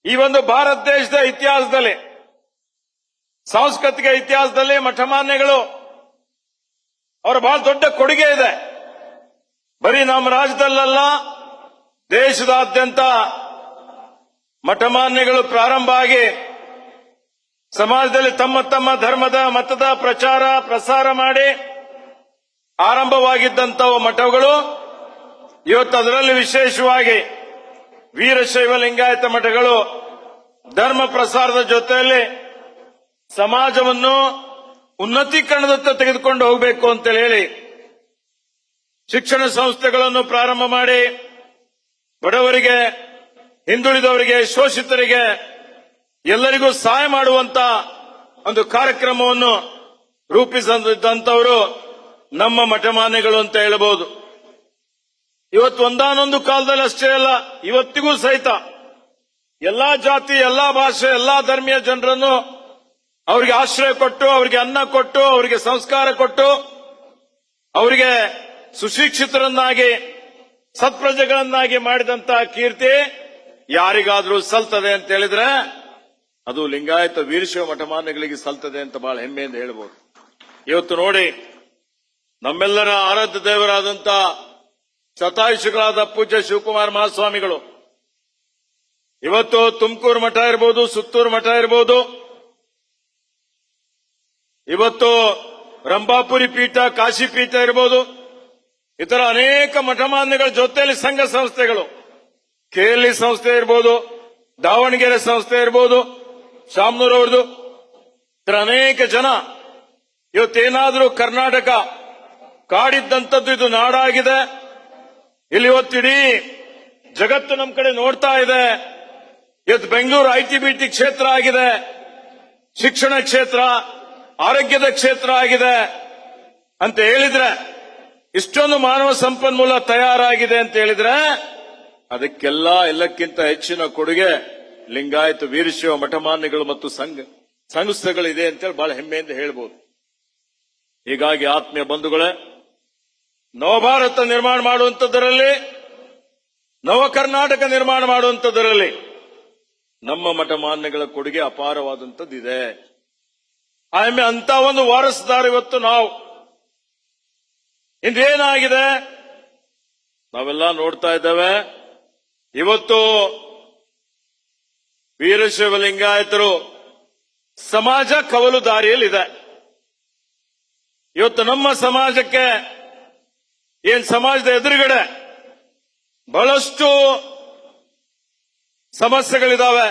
ಈ ಒಂದು ಭಾರತ ದೇಶದ ಇತಿಹಾಸದಲ್ಲಿ, ಸಾಂಸ್ಕೃತಿಕ ಇತಿಹಾಸದಲ್ಲಿ ಮಠಮಾನ್ಯಗಳು ಅವರ ಬಹಳ ದೊಡ್ಡ ಕೊಡುಗೆ ಇದೆ. ಬರೀ ನಮ್ಮ ರಾಜ್ಯದಲ್ಲ, ದೇಶದಾದ್ಯಂತ ಮಠಮಾನ್ಯಗಳು ಪ್ರಾರಂಭ ಆಗಿ ಸಮಾಜದಲ್ಲಿ ತಮ್ಮ ತಮ್ಮ ಧರ್ಮದ ಮತದ ಪ್ರಚಾರ ಪ್ರಸಾರ ಮಾಡಿ ಆರಂಭವಾಗಿದ್ದಂತಹ ಮಠಗಳು ಇವತ್ತು ಅದರಲ್ಲಿ ವಿಶೇಷವಾಗಿ ವೀರಶೈವ ಲಿಂಗಾಯತ ಮಠಗಳು ಧರ್ಮ ಪ್ರಸಾರದ ಜೊತೆಯಲ್ಲಿ ಸಮಾಜವನ್ನು ಉನ್ನತೀಕರಣದತ್ತ ತೆಗೆದುಕೊಂಡು ಹೋಗಬೇಕು ಅಂತ ಹೇಳಿ ಶಿಕ್ಷಣ ಸಂಸ್ಥೆಗಳನ್ನು ಪ್ರಾರಂಭ ಮಾಡಿ ಬಡವರಿಗೆ, ಹಿಂದುಳಿದವರಿಗೆ, ಶೋಷಿತರಿಗೆ ಎಲ್ಲರಿಗೂ ಸಹಾಯ ಮಾಡುವಂತ ಒಂದು ಕಾರ್ಯಕ್ರಮವನ್ನು ರೂಪಿಸಿದಂತವರು ನಮ್ಮ ಮಠಮಾನ್ಯಗಳು ಅಂತ ಹೇಳಬಹುದು. ಇವತ್ತು ಒಂದಾನೊಂದು ಕಾಲದಲ್ಲಿ ಅಷ್ಟೇ ಅಲ್ಲ, ಇವತ್ತಿಗೂ ಸಹಿತ ಎಲ್ಲಾ ಜಾತಿ, ಎಲ್ಲಾ ಭಾಷೆ, ಎಲ್ಲಾ ಧರ್ಮೀಯ ಜನರನ್ನು ಅವರಿಗೆ ಆಶ್ರಯ ಕೊಟ್ಟು, ಅವರಿಗೆ ಅನ್ನ ಕೊಟ್ಟು, ಅವರಿಗೆ ಸಂಸ್ಕಾರ ಕೊಟ್ಟು, ಅವರಿಗೆ ಸುಶಿಕ್ಷಿತರನ್ನಾಗಿ ಸತ್ಪ್ರಜೆಗಳನ್ನಾಗಿ ಮಾಡಿದಂತಹ ಕೀರ್ತಿ ಯಾರಿಗಾದ್ರೂ ಸಲ್ತದೆ ಅಂತ ಹೇಳಿದ್ರೆ ಅದು ಲಿಂಗಾಯತ ವೀರಶೈವ ಮಠಮಾನ್ಯಗಳಿಗೆ ಸಲ್ತದೆ ಅಂತ ಬಹಳ ಹೆಮ್ಮೆಯಿಂದ ಹೇಳಬಹುದು. ಇವತ್ತು ನೋಡಿ, ನಮ್ಮೆಲ್ಲರ ಆರಾಧ್ಯ ದೇವರಾದಂತ ಶತಾಯುಷಿಗಳಾದ ಪೂಜ್ಯ ಶಿವಕುಮಾರ ಮಹಾಸ್ವಾಮಿಗಳು ಇವತ್ತು ತುಮಕೂರು ಮಠ ಇರಬಹುದು, ಸುತ್ತೂರು ಮಠ ಇರಬಹುದು, ಇವತ್ತು ರಂಭಾಪುರಿ ಪೀಠ, ಕಾಶಿ ಪೀಠ ಇರಬಹುದು, ಇತರ ಅನೇಕ ಮಠಮಾನ್ಯಗಳ ಜೊತೆಯಲ್ಲಿ ಸಂಘ ಸಂಸ್ಥೆಗಳು, ಕೆಎಲ್ಇ ಸಂಸ್ಥೆ ಇರಬಹುದು, ದಾವಣಗೆರೆ ಸಂಸ್ಥೆ ಇರಬಹುದು, ಶಾಮನೂರವ್ರದ್ದು, ಇತರ ಅನೇಕ ಜನ ಇವತ್ತೇನಾದರೂ ಕರ್ನಾಟಕ ಕಾಡಿದ್ದಂಥದ್ದು ಇದು ನಾಡಾಗಿದೆ. ಇಲ್ಲಿ ಇವತ್ತಿಡೀ ಜಗತ್ತು ನಮ್ಮ ಕಡೆ ನೋಡ್ತಾ ಇದೆ. ಇವತ್ತು ಬೆಂಗಳೂರು ಐಟಿ ಕ್ಷೇತ್ರ ಆಗಿದೆ, ಶಿಕ್ಷಣ ಕ್ಷೇತ್ರ, ಆರೋಗ್ಯದ ಕ್ಷೇತ್ರ ಆಗಿದೆ ಅಂತ ಹೇಳಿದ್ರೆ, ಇಷ್ಟೊಂದು ಮಾನವ ಸಂಪನ್ಮೂಲ ತಯಾರಾಗಿದೆ ಅಂತ ಹೇಳಿದ್ರೆ ಎಲ್ಲಕ್ಕಿಂತ ಹೆಚ್ಚಿನ ಕೊಡುಗೆ ಲಿಂಗಾಯತ ವೀರಶೈವ ಮಠಮಾನ್ಯಗಳು ಮತ್ತು ಸಂಸ್ಥೆಗಳಿದೆ ಅಂತೇಳಿ ಬಹಳ ಹೆಮ್ಮೆಯಿಂದ ಹೇಳಬಹುದು. ಹೀಗಾಗಿ ಆತ್ಮೀಯ ಬಂಧುಗಳೇ, ನವಭಾರತ ನಿರ್ಮಾಣ ಮಾಡುವಂತದ್ದರಲ್ಲಿ, ನವ ಕರ್ನಾಟಕ ನಿರ್ಮಾಣ ಮಾಡುವಂತದ್ದರಲ್ಲಿ ನಮ್ಮ ಮಠಮಾನ್ಯಗಳ ಕೊಡುಗೆ ಅಪಾರವಾದಂತದ್ದಿದೆ. ಆಮೇಲೆ ಅಂತ ಒಂದು ವಾರಸುದಾರ ಇವತ್ತು ನಾವು. ಇಂದೇನಾಗಿದೆ ನಾವೆಲ್ಲ ನೋಡ್ತಾ ಇದ್ದೇವೆ. ಇವತ್ತು ವೀರಶೈವ ಲಿಂಗಾಯತರು ಸಮಾಜ ಕವಲು ದಾರಿಯಲ್ಲಿದೆ. ಇವತ್ತು ನಮ್ಮ ಸಮಾಜಕ್ಕೆ ಸಮಾಜದ ಎದುರುಗಡೆ ಬಹಳಷ್ಟು ಸಮಸ್ಯೆಗಳಿದಾವೆ,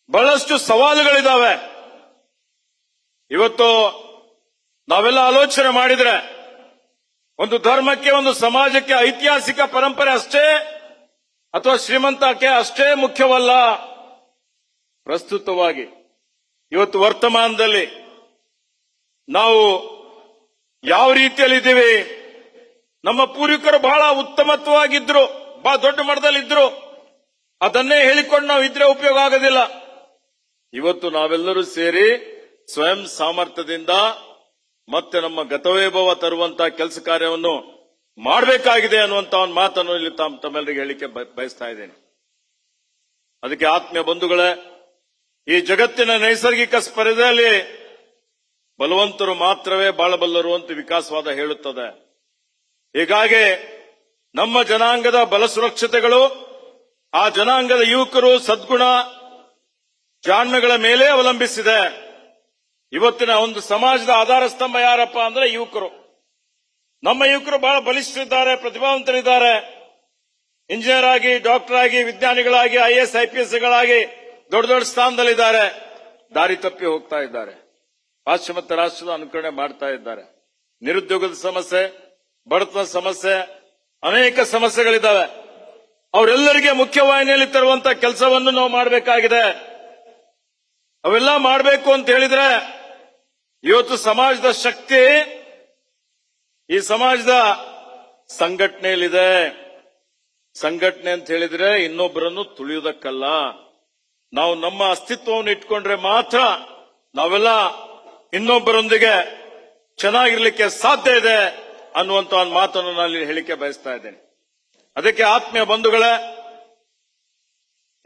ಬಹಳಷ್ಟು ಸವಾಲುಗಳಿದಾವೆ. ಇವತ್ತು ನಾವೆಲ್ಲ ಆಲೋಚನೆ ಮಾಡಿದ್ರೆ ಒಂದು ಧರ್ಮಕ್ಕೆ, ಒಂದು ಸಮಾಜಕ್ಕೆ ಐತಿಹಾಸಿಕ ಪರಂಪರೆ ಅಷ್ಟೇ ಅಥವಾ ಶ್ರೀಮಂತಕ್ಕೆ ಅಷ್ಟೇ ಮುಖ್ಯವಲ್ಲ. ಪ್ರಸ್ತುತವಾಗಿ ಇವತ್ತು ವರ್ತಮಾನದಲ್ಲಿ ನಾವು ಯಾವ ರೀತಿಯಲ್ಲಿದ್ದೀವಿ, ನಮ್ಮ ಪೂರ್ವಿಕರು ಬಹಳ ಉತ್ತಮತ್ವವಾಗಿದ್ರು, ಬಹಳ ದೊಡ್ಡ ಮಟ್ಟದಲ್ಲಿದ್ರು, ಅದನ್ನೇ ಹೇಳಿಕೊಂಡು ನಾವು ಇದ್ರೆ ಉಪಯೋಗ ಆಗೋದಿಲ್ಲ. ಇವತ್ತು ನಾವೆಲ್ಲರೂ ಸೇರಿ ಸ್ವಯಂ ಸಾಮರ್ಥ್ಯದಿಂದ ಮತ್ತೆ ನಮ್ಮ ಗತವೈಭವ ತರುವಂತಹ ಕೆಲಸ ಕಾರ್ಯವನ್ನು ಮಾಡಬೇಕಾಗಿದೆ ಅನ್ನುವಂತ ಒಂದು ಮಾತನ್ನು ಇಲ್ಲಿ ತಮ್ಮೆಲ್ಲರಿಗೆ ಹೇಳಿಕೆ ಬಯಸ್ತಾ ಇದ್ದೇನೆ. ಅದಕ್ಕೆ ಆತ್ಮೀಯ ಬಂಧುಗಳೇ, ಈ ಜಗತ್ತಿನ ನೈಸರ್ಗಿಕ ಸ್ಪರ್ಧೆಯಲ್ಲಿ ಬಲವಂತರು ಮಾತ್ರವೇ ಬಾಳಬಲ್ಲರು ಅಂತ ವಿಕಾಸವಾದ ಹೇಳುತ್ತದೆ. ಹೀಗಾಗಿ ನಮ್ಮ ಜನಾಂಗದ ಬಲ ಸುರಕ್ಷತೆಗಳು, ಆ ಜನಾಂಗದ ಯುವಕರು ಸದ್ಗುಣ ಜಾಣ್ಮೆಗಳ ಮೇಲೆ ಅವಲಂಬಿಸಿದೆ. ಇವತ್ತಿನ ಒಂದು ಸಮಾಜದ ಆಧಾರ ಸ್ತಂಭ ಯಾರಪ್ಪ ಅಂದ್ರೆ ಯುವಕರು. ನಮ್ಮ ಯುವಕರು ಬಹಳ ಬಲಿಷ್ಠರಿದ್ದಾರೆ, ಪ್ರತಿಭಾವಂತರಿದ್ದಾರೆ. ಇಂಜಿನಿಯರ್ ಆಗಿ, ಡಾಕ್ಟರ್ ಆಗಿ, ವಿಜ್ಞಾನಿಗಳಾಗಿ, IAS IPSಗಳಾಗಿ ದೊಡ್ಡ ದೊಡ್ಡ ಸ್ಥಾನದಲ್ಲಿದ್ದಾರೆ. ದಾರಿ ತಪ್ಪಿ ಹೋಗ್ತಾ ಇದ್ದಾರೆ, ಪಾಶ್ಚಿಮಾತ್ಯ ರಾಷ್ಟ್ರದ ಅನುಕರಣೆ ಮಾಡ್ತಾ ಇದ್ದಾರೆ. ನಿರುದ್ಯೋಗದ ಸಮಸ್ಯೆ, ಬಡತನ ಸಮಸ್ಯೆ, ಅನೇಕ ಸಮಸ್ಯೆಗಳಿದ್ದಾವೆ. ಅವರೆಲ್ಲರಿಗೆ ಮುಖ್ಯವಾಹಿನಿಯಲ್ಲಿ ತರುವಂತ ಕೆಲಸವನ್ನು ನಾವು ಮಾಡಬೇಕಾಗಿದೆ. ಅವೆಲ್ಲ ಮಾಡಬೇಕು ಅಂತ ಹೇಳಿದ್ರೆ ಇವತ್ತು ಸಮಾಜದ ಶಕ್ತಿ ಈ ಸಮಾಜದ ಸಂಘಟನೆಯಲ್ಲಿದೆ. ಸಂಘಟನೆ ಅಂತ ಹೇಳಿದ್ರೆ ಇನ್ನೊಬ್ಬರನ್ನು ತುಳಿಯುವುದಕ್ಕಲ್ಲ, ನಾವು ನಮ್ಮ ಅಸ್ತಿತ್ವವನ್ನು ಇಟ್ಕೊಂಡ್ರೆ ಮಾತ್ರ ನಾವೆಲ್ಲ ಇನ್ನೊಬ್ಬರೊಂದಿಗೆ ಚೆನ್ನಾಗಿರ್ಲಿಕ್ಕೆ ಸಾಧ್ಯ ಇದೆ ಅನ್ನುವಂತ ಒಂದು ಮಾತನ್ನು ನಾನು ಹೇಳಿಕೆ ಬಯಸ್ತಾ ಇದ್ದೇನೆ. ಅದಕ್ಕೆ ಆತ್ಮೀಯ ಬಂಧುಗಳೇ,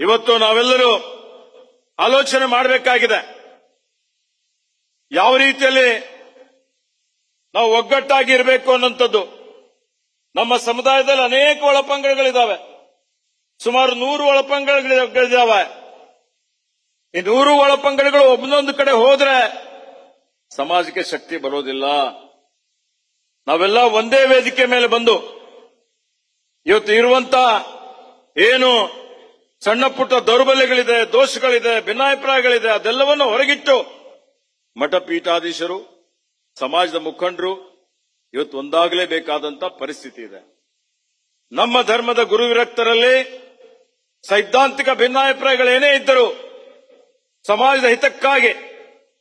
ಇವತ್ತು ನಾವೆಲ್ಲರೂ ಆಲೋಚನೆ ಮಾಡಬೇಕಾಗಿದೆ. ಯಾವ ರೀತಿಯಲ್ಲಿ ನಾವು ಒಗ್ಗಟ್ಟಾಗಿ ಇರಬೇಕು ಅನ್ನೋಂಥದ್ದು. ನಮ್ಮ ಸಮುದಾಯದಲ್ಲಿ ಅನೇಕ ಒಳಪಂಗಡಗಳಿದ್ದಾವೆ. ಸುಮಾರು 100 ಒಳಪಂಗಡಗಳಿದ್ದಾವೆ. ಈ 100 ಒಳಪಂಗಡಗಳು ಒಬ್ಬನೊಂದು ಕಡೆ ಹೋದ್ರೆ ಸಮಾಜಕ್ಕೆ ಶಕ್ತಿ ಬರೋದಿಲ್ಲ. ನಾವೆಲ್ಲ ಒಂದೇ ವೇದಿಕೆ ಮೇಲೆ ಬಂದು ಇವತ್ತು ಇರುವಂತ ಏನು ಸಣ್ಣ ಪುಟ್ಟ ದೌರ್ಬಲ್ಯಗಳಿದೆ, ದೋಷಗಳಿದೆ, ಭಿನ್ನಾಭಿಪ್ರಾಯಗಳಿದೆ, ಅದೆಲ್ಲವನ್ನು ಹೊರಗಿಟ್ಟು ಮಠ ಪೀಠಾಧೀಶರು, ಸಮಾಜದ ಮುಖಂಡರು ಇವತ್ತು ಒಂದಾಗಲೇಬೇಕಾದಂತ ಪರಿಸ್ಥಿತಿ ಇದೆ. ನಮ್ಮ ಧರ್ಮದ ಗುರು ವಿರಕ್ತರಲ್ಲಿ ಸೈದ್ಧಾಂತಿಕ ಭಿನ್ನಾಭಿಪ್ರಾಯಗಳೇನೇ ಇದ್ದರೂ ಸಮಾಜದ ಹಿತಕ್ಕಾಗಿ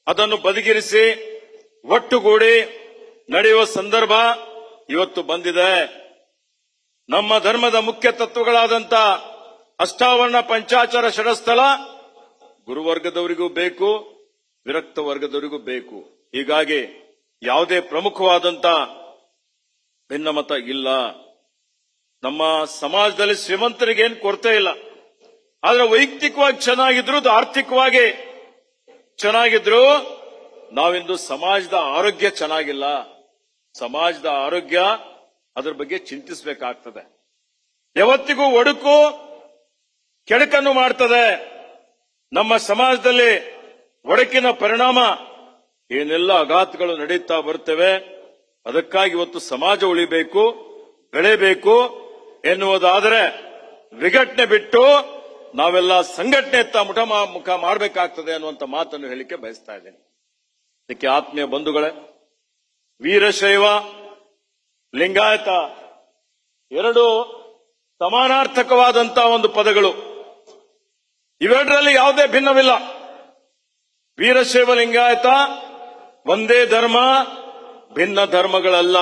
ಅದನ್ನು ಬದಿಗಿರಿಸಿ ಒಟ್ಟುಗೂಡಿ ನಡೆಯುವ ಸಂದರ್ಭ ಇವತ್ತು ಬಂದಿದೆ. ನಮ್ಮ ಧರ್ಮದ ಮುಖ್ಯ ತತ್ವಗಳಾದಂಥ ಅಷ್ಟಾವರಣ, ಪಂಚಾಚಾರ, ಷಡಸ್ಥಲ ಗುರುವರ್ಗದವರಿಗೂ ಬೇಕು, ವಿರಕ್ತ ವರ್ಗದವರಿಗೂ ಬೇಕು. ಹೀಗಾಗಿ ಯಾವುದೇ ಪ್ರಮುಖವಾದಂತ ಭಿನ್ನಮತ ಇಲ್ಲ. ನಮ್ಮ ಸಮಾಜದಲ್ಲಿ ಶ್ರೀಮಂತರಿಗೇನು ಕೊರತೆ ಇಲ್ಲ. ಆದ್ರೆ ವೈಯಕ್ತಿಕವಾಗಿ ಚೆನ್ನಾಗಿದ್ರು, ಆರ್ಥಿಕವಾಗಿ ಚೆನ್ನಾಗಿದ್ರು, ನಾವಿಂದು ಸಮಾಜದ ಆರೋಗ್ಯ ಚೆನ್ನಾಗಿಲ್ಲ. ಸಮಾಜದ ಆರೋಗ್ಯ ಅದರ ಬಗ್ಗೆ ಚಿಂತಿಸಬೇಕಾಗ್ತದೆ. ಯಾವತ್ತಿಗೂ ಒಡುಕು ಕೆಡಕನ್ನು ಮಾಡ್ತದೆ. ನಮ್ಮ ಸಮಾಜದಲ್ಲಿ ಒಡಕಿನ ಪರಿಣಾಮ ಏನೆಲ್ಲ ಆಘಾತಗಳು ನಡೆಯುತ್ತಾ ಬರ್ತವೆ. ಅದಕ್ಕಾಗಿ ಇವತ್ತು ಸಮಾಜ ಉಳಿಬೇಕು, ಬೆಳೆಯಬೇಕು ಎನ್ನುವುದಾದರೆ ವಿಘಟನೆ ಬಿಟ್ಟು ನಾವೆಲ್ಲ ಸಂಘಟನೆಯತ್ತ ಮುಖ ಮಾಡಬೇಕಾಗ್ತದೆ ಅನ್ನುವಂಥ ಮಾತನ್ನು ಹೇಳಿಕೆ ಬಯಸ್ತಾ ಇದ್ದೇನೆ. ಅದಕ್ಕೆ ಆತ್ಮೀಯ ಬಂಧುಗಳೇ, ವೀರಶೈವ, ಲಿಂಗಾಯತ ಎರಡು ಸಮಾನಾರ್ಥಕವಾದಂತಹ ಒಂದು ಪದಗಳು. ಇವೆರಡರಲ್ಲಿ ಯಾವುದೇ ಭಿನ್ನವಿಲ್ಲ. ವೀರಶೈವ, ಲಿಂಗಾಯತ ಒಂದೇ ಧರ್ಮ, ಭಿನ್ನ ಧರ್ಮಗಳಲ್ಲ.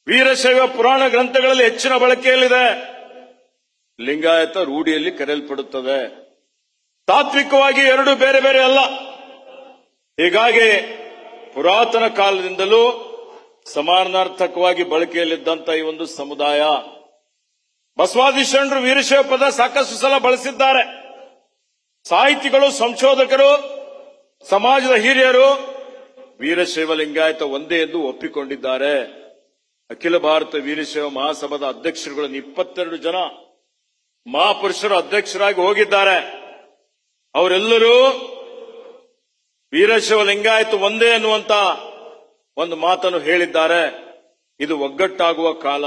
ವೀರಶೈವ ಪುರಾಣ ಗ್ರಂಥಗಳಲ್ಲಿ ಹೆಚ್ಚಿನ ಬಳಕೆಯಲ್ಲಿದೆ. ಲಿಂಗಾಯತ ರೂಢಿಯಲ್ಲಿ ಕರೆಯಲ್ಪಡುತ್ತದೆ. ತಾತ್ವಿಕವಾಗಿ ಎರಡು ಬೇರೆ ಬೇರೆ ಅಲ್ಲ. ಹೀಗಾಗಿ ಪುರಾತನ ಕಾಲದಿಂದಲೂ ಸಮಾನಾರ್ಥಕವಾಗಿ ಬಳಕೆಯಲ್ಲಿದ್ದಂತ ಈ ಒಂದು ಸಮುದಾಯ. ಬಸವಾದಿ ಶರಣರು ವೀರಶೈವ ಪದ ಸಾಕಷ್ಟು ಸಲ ಬಳಸಿದ್ದಾರೆ. ಸಾಹಿತಿಗಳು, ಸಂಶೋಧಕರು, ಸಮಾಜದ ಹಿರಿಯರು ವೀರಶೈವ ಲಿಂಗಾಯತ ಒಂದೇ ಎಂದು ಒಪ್ಪಿಕೊಂಡಿದ್ದಾರೆ. ಅಖಿಲ ಭಾರತ ವೀರಶೈವ ಮಹಾಸಭಾದ ಅಧ್ಯಕ್ಷರುಗಳನ್ನು 22 ಜನ ಮಹಾಪುರುಷರು ಅಧ್ಯಕ್ಷರಾಗಿ ಹೋಗಿದ್ದಾರೆ. ಅವರೆಲ್ಲರೂ ವೀರಶೈವ ಲಿಂಗಾಯತ ಒಂದೇ ಅನ್ನುವಂತ ಒಂದು ಮಾತನ್ನು ಹೇಳಿದ್ದಾರೆ. ಇದು ಒಗ್ಗಟ್ಟಾಗುವ ಕಾಲ.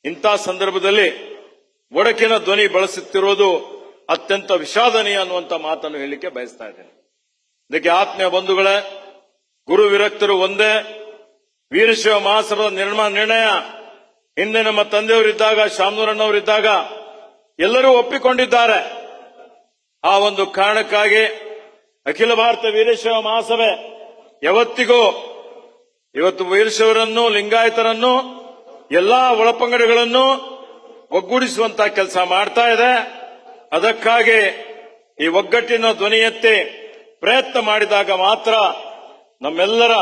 ಇಂಥ ಸಂದರ್ಭದಲ್ಲಿ ಒಡಕಿನ ಧ್ವನಿ ಬಳಸುತ್ತಿರುವುದು ಅತ್ಯಂತ ವಿಷಾದನೀಯ ಅನ್ನುವಂತ ಮಾತನ್ನು ಹೇಳಲಿಕ್ಕೆ ಬಯಸ್ತಾ ಇದ್ದೇನೆ. ಇದಕ್ಕೆ ಆತ್ಮೀಯ ಬಂಧುಗಳೇ, ಗುರು ವಿರಕ್ತರು ಒಂದೇ. ವೀರಶೈವ ಮಹಾಸಭಾದ ನಿರ್ಣಯ ಹಿಂದೆ ನಮ್ಮ ತಂದೆಯವರಿದ್ದಾಗ, ಶಾಮನೂರಣ್ಣವರಿದ್ದಾಗ ಎಲ್ಲರೂ ಒಪ್ಪಿಕೊಂಡಿದ್ದಾರೆ. ಆ ಒಂದು ಕಾರಣಕ್ಕಾಗಿ ಅಖಿಲ ಭಾರತ ವೀರಶೈವ ಮಹಾಸಭೆ ಯಾವತ್ತಿಗೂ ಇವತ್ತು ವೀರಶೈವರನ್ನು, ಲಿಂಗಾಯತರನ್ನು, ಎಲ್ಲಾ ಒಳಪಂಗಡಗಳನ್ನು ಒಗ್ಗೂಡಿಸುವಂತಹ ಕೆಲಸ ಮಾಡ್ತಾ ಇದೆ. ಅದಕ್ಕಾಗಿ ಈ ಒಗ್ಗಟ್ಟಿನ ಧ್ವನಿ ಎತ್ತಿ ಪ್ರಯತ್ನ ಮಾಡಿದಾಗ ಮಾತ್ರ ನಮ್ಮೆಲ್ಲರ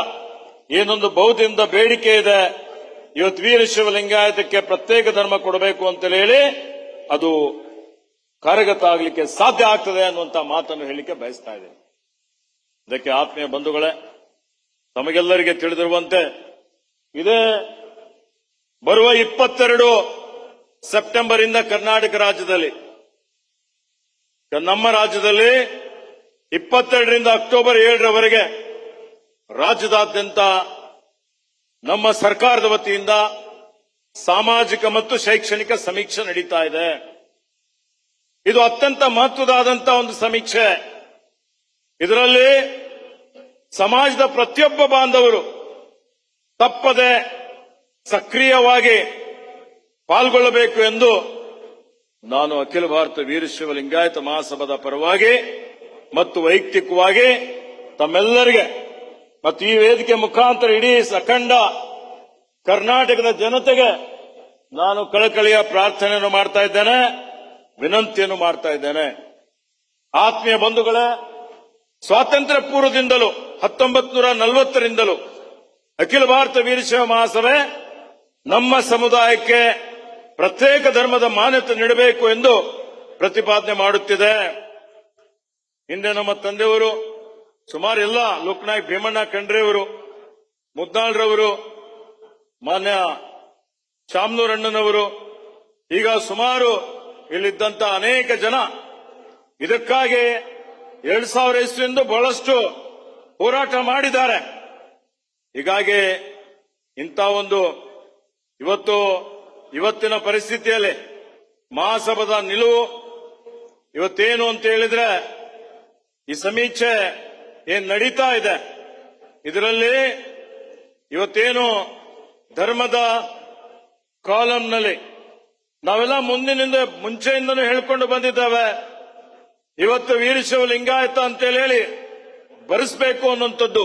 ಏನೊಂದು ಬಹುದಿನದ ಬೇಡಿಕೆ ಇದೆ, ಇವತ್ತು ವೀರಶೈವ ಲಿಂಗಾಯತಕ್ಕೆ ಪ್ರತ್ಯೇಕ ಧರ್ಮ ಕೊಡಬೇಕು ಅಂತ ಹೇಳಿ ಅದು ಕಾರ್ಯಗತ ಆಗಲಿಕ್ಕೆ ಸಾಧ್ಯ ಆಗ್ತದೆ ಅನ್ನುವಂತ ಮಾತನ್ನು ಹೇಳಲಿಕ್ಕೆ ಬಯಸ್ತಾ ಇದ್ದೇನೆ. ಇದಕ್ಕೆ ಆತ್ಮೀಯ ಬಂಧುಗಳೇ, ತಮಗೆಲ್ಲರಿಗೆ ತಿಳಿದಿರುವಂತೆ ಇದೇ ಬರುವ 22 ಸೆಪ್ಟೆಂಬರ್ ಇಂದ ಕರ್ನಾಟಕ ರಾಜ್ಯದಲ್ಲಿ, ನಮ್ಮ ರಾಜ್ಯದಲ್ಲಿ 22ರಿಂದ ಅಕ್ಟೋಬರ್ 7ರವರೆಗೆ ರಾಜ್ಯದಾದ್ಯಂತ ನಮ್ಮ ಸರ್ಕಾರದ ವತಿಯಿಂದ ಸಾಮಾಜಿಕ ಮತ್ತು ಶೈಕ್ಷಣಿಕ ಸಮೀಕ್ಷೆ ನಡೀತಾ ಇದೆ. ಇದು ಅತ್ಯಂತ ಮಹತ್ವದಾದಂತಹ ಒಂದು ಸಮೀಕ್ಷೆ. ಇದರಲ್ಲಿ ಸಮಾಜದ ಪ್ರತಿಯೊಬ್ಬ ಬಾಂಧವರು ತಪ್ಪದೆ ಸಕ್ರಿಯವಾಗಿ ಪಾಲ್ಗೊಳ್ಳಬೇಕು ಎಂದು ನಾನು ಅಖಿಲ ಭಾರತ ವೀರಶೈವ ಲಿಂಗಾಯತ ಮಹಾಸಭಾದ ಪರವಾಗಿ ಮತ್ತು ವೈಯಕ್ತಿಕವಾಗಿ ತಮ್ಮೆಲ್ಲರಿಗೆ ಮತ್ತು ಈ ವೇದಿಕೆ ಮುಖಾಂತರ ಇಡೀ ಅಖಂಡ ಕರ್ನಾಟಕದ ಜನತೆಗೆ ನಾನು ಕಳಕಳಿಯ ಪ್ರಾರ್ಥನೆಯನ್ನು ಮಾಡ್ತಾ ಇದ್ದೇನೆ, ವಿನಂತಿಯನ್ನು ಮಾಡ್ತಾ ಇದ್ದೇನೆ. ಆತ್ಮೀಯ ಬಂಧುಗಳೇ, ಸ್ವಾತಂತ್ರ್ಯ ಪೂರ್ವದಿಂದಲೂ 1940ರಿಂದಲೂ ಅಖಿಲ ಭಾರತ ವೀರಶೈವ ಮಹಾಸಭೆ ನಮ್ಮ ಸಮುದಾಯಕ್ಕೆ ಪ್ರತ್ಯೇಕ ಧರ್ಮದ ಮಾನ್ಯತೆ ನೀಡಬೇಕು ಎಂದು ಪ್ರತಿಪಾದನೆ ಮಾಡುತ್ತಿದೆ. ಹಿಂದೆ ನಮ್ಮ ತಂದೆಯವರು ಸುಮಾರು ಎಲ್ಲ ಲೋಕನಾಯಕ್ ಭೀಮಣ್ಣ ಖಂಡ್ರೆಯವರು, ಮುದ್ನಾಳ್ರವರು, ಮಾನ್ಯ ಶಾಮನೂರಣ್ಣನವರು, ಈಗ ಸುಮಾರು ಇಲ್ಲಿದ್ದಂತ ಅನೇಕ ಜನ ಇದಕ್ಕಾಗಿ 2000 ಇಸ್ವಿಯಿಂದ ಬಹಳಷ್ಟು ಹೋರಾಟ ಮಾಡಿದ್ದಾರೆ. ಹೀಗಾಗಿ ಇಂಥ ಒಂದು ಇವತ್ತಿನ ಪರಿಸ್ಥಿತಿಯಲ್ಲಿ ಮಹಾಸಭಾದ ನಿಲುವು ಇವತ್ತೇನು ಅಂತ ಹೇಳಿದ್ರೆ, ಈ ಸಮೀಕ್ಷೆ ಏನ್ ನಡೀತಾ ಇದೆ ಇದರಲ್ಲಿ ಇವತ್ತೇನು ಧರ್ಮದ ಕಾಲಂನಲ್ಲಿ ನಾವೆಲ್ಲ ಮುಂಚೆಯಿಂದನೂ ಹೇಳ್ಕೊಂಡು ಬಂದಿದ್ದೇವೆ. ಇವತ್ತು ವೀರಶೈವ ಲಿಂಗಾಯತ ಅಂತೇಳಿ ಬರೆಸಬೇಕು ಅನ್ನುವಂಥದ್ದು,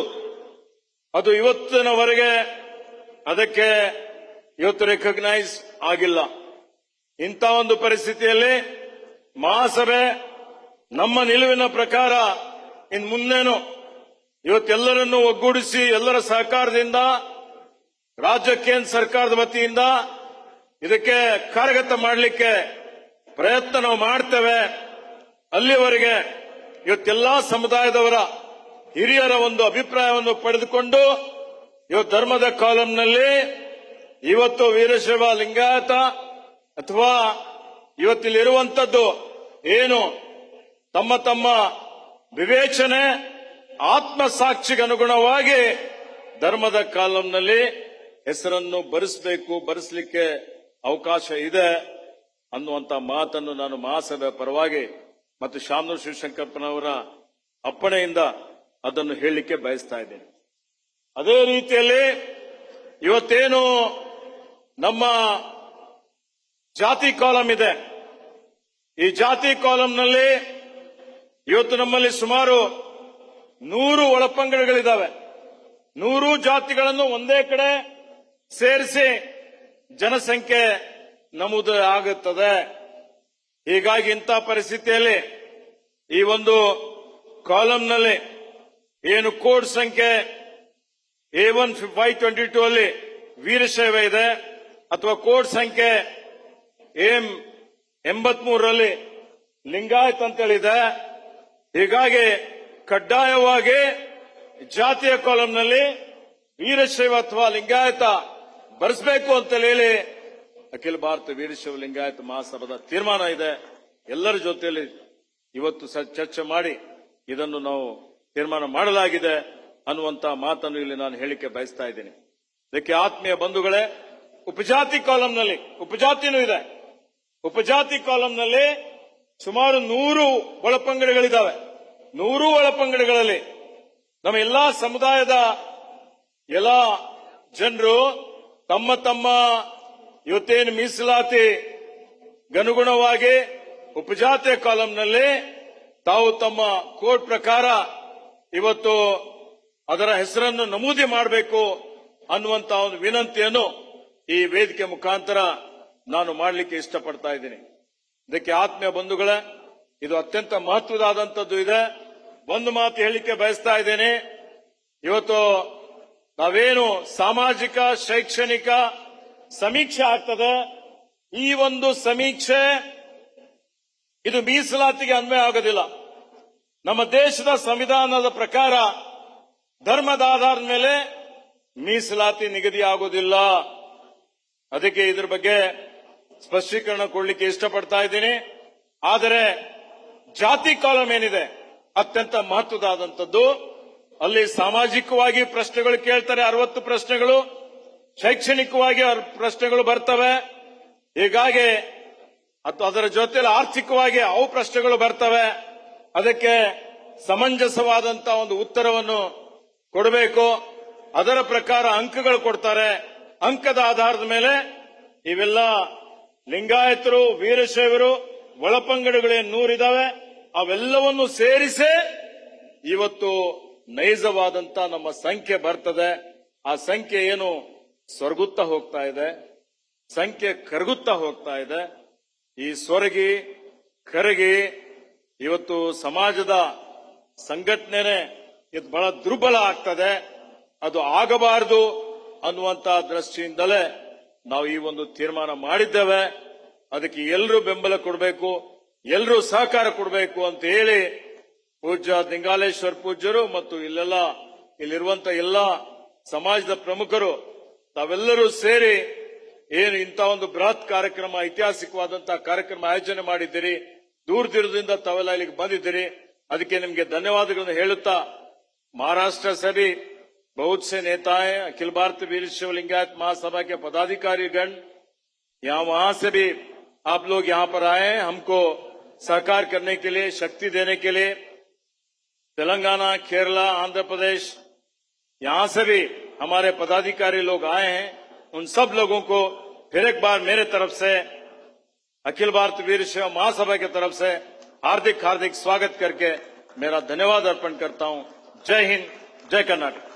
ಅದು ಇವತ್ತಿನವರೆಗೆ ಅದಕ್ಕೆ ಇವತ್ತು ರೆಕಗ್ನೈಸ್ ಆಗಿಲ್ಲ. ಇಂಥ ಒಂದು ಪರಿಸ್ಥಿತಿಯಲ್ಲಿ ಮಹಾಸಭೆ ನಮ್ಮ ನಿಲುವಿನ ಪ್ರಕಾರ ಇನ್ ಮುಂದೇನು ಇವತ್ತೆಲ್ಲರನ್ನು ಒಗ್ಗೂಡಿಸಿ ಎಲ್ಲರ ಸಹಕಾರದಿಂದ ರಾಜ್ಯ ಕೇಂದ್ರ ಸರ್ಕಾರದ ವತಿಯಿಂದ ಇದಕ್ಕೆ ಕಾರ್ಯಗತ ಮಾಡಲಿಕ್ಕೆ ಪ್ರಯತ್ನ ನಾವು ಮಾಡ್ತೇವೆ. ಅಲ್ಲಿವರೆಗೆ ಇವತ್ತೆಲ್ಲಾ ಸಮುದಾಯದವರ ಹಿರಿಯರ ಒಂದು ಅಭಿಪ್ರಾಯವನ್ನು ಪಡೆದುಕೊಂಡು ಇವತ್ತು ಧರ್ಮದ ಕಾಲಂನಲ್ಲಿ ಇವತ್ತು ವೀರಶೈವ ಲಿಂಗಾಯತ ಅಥವಾ ಇವತ್ತಿಲ್ಲಿರುವಂತದ್ದು ಏನು ತಮ್ಮ ತಮ್ಮ ವಿವೇಚನೆ ಆತ್ಮಸಾಕ್ಷಿಗೆ ಅನುಗುಣವಾಗಿ ಧರ್ಮದ ಕಾಲಂನಲ್ಲಿ ಹೆಸರನ್ನು ಬರೆಸಲಿಕ್ಕೆ ಅವಕಾಶ ಇದೆ ಅನ್ನುವಂತ ಮಾತನ್ನು ನಾನು ಮಹಾಸಭೆ ಪರವಾಗಿ ಮತ್ತು ಶಾಮನೂರು ಶಿವಶಂಕರಪ್ಪನವರ ಅಪ್ಪಣೆಯಿಂದ ಅದನ್ನು ಹೇಳಲಿಕ್ಕೆ ಬಯಸ್ತಾ ಇದ್ದೇನೆ. ಅದೇ ರೀತಿಯಲ್ಲಿ ಇವತ್ತೇನು ನಮ್ಮ ಜಾತಿ ಕಾಲಂ ಇದೆ, ಈ ಜಾತಿ ಕಾಲಂನಲ್ಲಿ ಇವತ್ತು ನಮ್ಮಲ್ಲಿ ಸುಮಾರು 100 ಒಳಪಂಗಡಗಳಿದ್ದಾವೆ. 100 ಜಾತಿಗಳನ್ನು ಒಂದೇ ಕಡೆ ಸೇರಿಸಿ ಜನಸಂಖ್ಯೆ ನಮೂದು ಆಗುತ್ತದೆ. ಹೀಗಾಗಿ ಇಂಥ ಪರಿಸ್ಥಿತಿಯಲ್ಲಿ ಈ ಒಂದು ಕಾಲಂನಲ್ಲಿ ಏನು ಕೋಡ್ ಸಂಖ್ಯೆ A1522 ಅಲ್ಲಿ ವೀರಶೈವ ಇದೆ, ಅಥವಾ ಕೋಡ್ ಸಂಖ್ಯೆ M83ರಲ್ಲಿ ಲಿಂಗಾಯತ್ ಅಂತೇಳಿದೆ. ಹೀಗಾಗಿ ಕಡ್ಡಾಯವಾಗಿ ಜಾತಿಯ ಕಾಲಂನಲ್ಲಿ ವೀರಶೈವ ಅಥವಾ ಲಿಂಗಾಯತ ಬರೆಸಬೇಕು ಅಂತ ಹೇಳಿ ಅಖಿಲ ಭಾರತ ವೀರಶೈವ ಲಿಂಗಾಯತ ಮಹಾಸಭಾದ ತೀರ್ಮಾನ ಇದೆ. ಎಲ್ಲರ ಜೊತೆಯಲ್ಲಿ ಇವತ್ತು ಚರ್ಚೆ ಮಾಡಿ ಇದನ್ನು ನಾವು ತೀರ್ಮಾನ ಮಾಡಲಾಗಿದೆ ಅನ್ನುವಂತ ಮಾತನ್ನು ಇಲ್ಲಿ ನಾನು ಹೇಳಿಕೆ ಬಯಸ್ತಾ ಇದ್ದೀನಿ. ಇದಕ್ಕೆ ಆತ್ಮೀಯ ಬಂಧುಗಳೇ, ಉಪಜಾತಿ ಕಾಲಂನಲ್ಲಿ ಉಪಜಾತಿನೂ ಇದೆ. ಉಪಜಾತಿ ಕಾಲಂನಲ್ಲಿ ಸುಮಾರು 100 ಒಳಪಂಗಡಗಳಿದ್ದಾವೆ. 100 ಒಳಪಂಗಡಗಳಲ್ಲಿ ನಮ್ಮ ಎಲ್ಲಾ ಸಮುದಾಯದ ಎಲ್ಲ ಜನರು ತಮ್ಮ ತಮ್ಮ ಇವತ್ತೇನು ಮೀಸಲಾತಿ ಅನುಗುಣವಾಗಿ ಉಪಜಾತಿಯ ಕಾಲಂನಲ್ಲಿ ತಾವು ತಮ್ಮ ಕೋಡ್ ಪ್ರಕಾರ ಇವತ್ತು ಅದರ ಹೆಸರನ್ನು ನಮೂದಿ ಮಾಡಬೇಕು ಅನ್ನುವಂತ ಒಂದು ವಿನಂತಿಯನ್ನು ಈ ವೇದಿಕೆ ಮುಖಾಂತರ ನಾನು ಮಾಡಲಿಕ್ಕೆ ಇಷ್ಟಪಡ್ತಾ ಇದ್ದೀನಿ. ಇದಕ್ಕೆ ಆತ್ಮೀಯ ಬಂಧುಗಳೇ, ಇದು ಅತ್ಯಂತ ಮಹತ್ವದಾದಂಥದ್ದು ಇದೆ. ಒಂದು ಮಾತು ಹೇಳಲಿಕ್ಕೆ ಬಯಸ್ತಾ ಇದ್ದೇನೆ. ಇವತ್ತು ನಾವೇನು ಸಾಮಾಜಿಕ ಶೈಕ್ಷಣಿಕ ಸಮೀಕ್ಷೆ ಆಗ್ತದೆ, ಈ ಒಂದು ಸಮೀಕ್ಷೆ ಇದು ಮೀಸಲಾತಿಗೆ ಅನ್ವಯ ಆಗೋದಿಲ್ಲ. ನಮ್ಮ ದೇಶದ ಸಂವಿಧಾನದ ಪ್ರಕಾರ ಧರ್ಮದ ಆಧಾರದ ಮೇಲೆ ಮೀಸಲಾತಿ ನಿಗದಿ ಆಗೋದಿಲ್ಲ. ಅದಕ್ಕೆ ಇದ್ರ ಬಗ್ಗೆ ಸ್ಪಷ್ಟೀಕರಣ ಕೊಡಲಿಕ್ಕೆ ಇಷ್ಟಪಡ್ತಾ ಇದ್ದೀನಿ. ಆದರೆ ಜಾತಿ ಕಾಲಂ ಏನಿದೆ ಅತ್ಯಂತ ಮಹತ್ವದಾದಂಥದ್ದು. ಅಲ್ಲಿ ಸಾಮಾಜಿಕವಾಗಿ ಪ್ರಶ್ನೆಗಳು ಕೇಳ್ತಾರೆ, 60 ಪ್ರಶ್ನೆಗಳು, ಶೈಕ್ಷಣಿಕವಾಗಿ ಪ್ರಶ್ನೆಗಳು ಬರ್ತವೆ. ಹೀಗಾಗಿ ಅದರ ಜೊತೆಲಿ ಆರ್ಥಿಕವಾಗಿ ಅವು ಪ್ರಶ್ನೆಗಳು ಬರ್ತವೆ. ಅದಕ್ಕೆ ಸಮಂಜಸವಾದಂತಹ ಒಂದು ಉತ್ತರವನ್ನು ಕೊಡಬೇಕು. ಅದರ ಪ್ರಕಾರ ಅಂಕಗಳು ಕೊಡ್ತಾರೆ. ಅಂಕದ ಆಧಾರದ ಮೇಲೆ ಇವೆಲ್ಲ ಲಿಂಗಾಯತರು, ವೀರಶೈವರು, ಒಳಪಂಗಡಗಳೇನು 100 ಇದಾವೆ ಅವೆಲ್ಲವನ್ನು ಸೇರಿಸೇ ಇವತ್ತು ನೈಜವಾದಂತ ನಮ್ಮ ಸಂಖ್ಯೆ ಬರ್ತದೆ. ಆ ಸಂಖ್ಯೆ ಏನು ಸ್ವರ್ಗುತ್ತಾ ಹೋಗ್ತಾ ಇದೆ, ಸಂಖ್ಯೆ ಕರಗುತ್ತಾ ಹೋಗ್ತಾ ಇದೆ. ಈ ಸ್ವರ್ಗಿ ಕರಗಿ ಇವತ್ತು ಸಮಾಜದ ಸಂಘಟನೆ ಇದು ಬಹಳ ದುರ್ಬಲ ಆಗ್ತದೆ. ಅದು ಆಗಬಾರದು ಅನ್ನುವಂತ ದೃಷ್ಟಿಯಿಂದಲೇ ನಾವು ಈ ಒಂದು ತೀರ್ಮಾನ ಮಾಡಿದ್ದೇವೆ. ಅದಕ್ಕೆ ಎಲ್ಲರೂ ಬೆಂಬಲ ಕೊಡಬೇಕು. ಎಲ್ಲರೂ ಸಹಕಾರ ಕೊಡಬೇಕು ಅಂತ ಹೇಳಿ ಪೂಜ್ಯ ದಿಂಗಾಲೇಶ್ವರ ಪೂಜ್ಯರು ಮತ್ತು ಇಲ್ಲಿರುವಂತ ಎಲ್ಲ ಸಮಾಜದ ಪ್ರಮುಖರು ತಾವೆಲ್ಲರೂ ಸೇರಿ ಏನು ಇಂಥ ಒಂದು ಬೃಹತ್ ಕಾರ್ಯಕ್ರಮ, ಐತಿಹಾಸಿಕವಾದಂತಹ ಕಾರ್ಯಕ್ರಮ ಆಯೋಜನೆ ಮಾಡಿದ್ದೀರಿ. ದೂರದಿಂದ ತಾವೆಲ್ಲ ಇಲ್ಲಿಗೆ ಬಂದಿದ್ದೀರಿ. ಅದಕ್ಕೆ ನಿಮಗೆ ಧನ್ಯವಾದಗಳನ್ನು ಹೇಳುತ್ತಾ, महाराष्ट्र से भी बहुत से नेताएं, अखिल भारतीय वीर शैव लिंगायत महासभा के पदाधिकारीगण वहां से भी आप लोग यहाँ पर आए हैं हमको सहकार करने के लिए, शक्ति देने के लिए. तेलंगाना, केरला, आंध्र प्रदेश, यहाँ से भी हमारे पदाधिकारी लोग आए हैं. उन सब लोगों को फिर एक बार मेरे तरफ से, अखिल भारतीय वीर शैव महासभा की तरफ से हार्दिक स्वागत करके मेरा धन्यवाद अर्पण करता हूं. जय हिंद, जय कर्नाटक.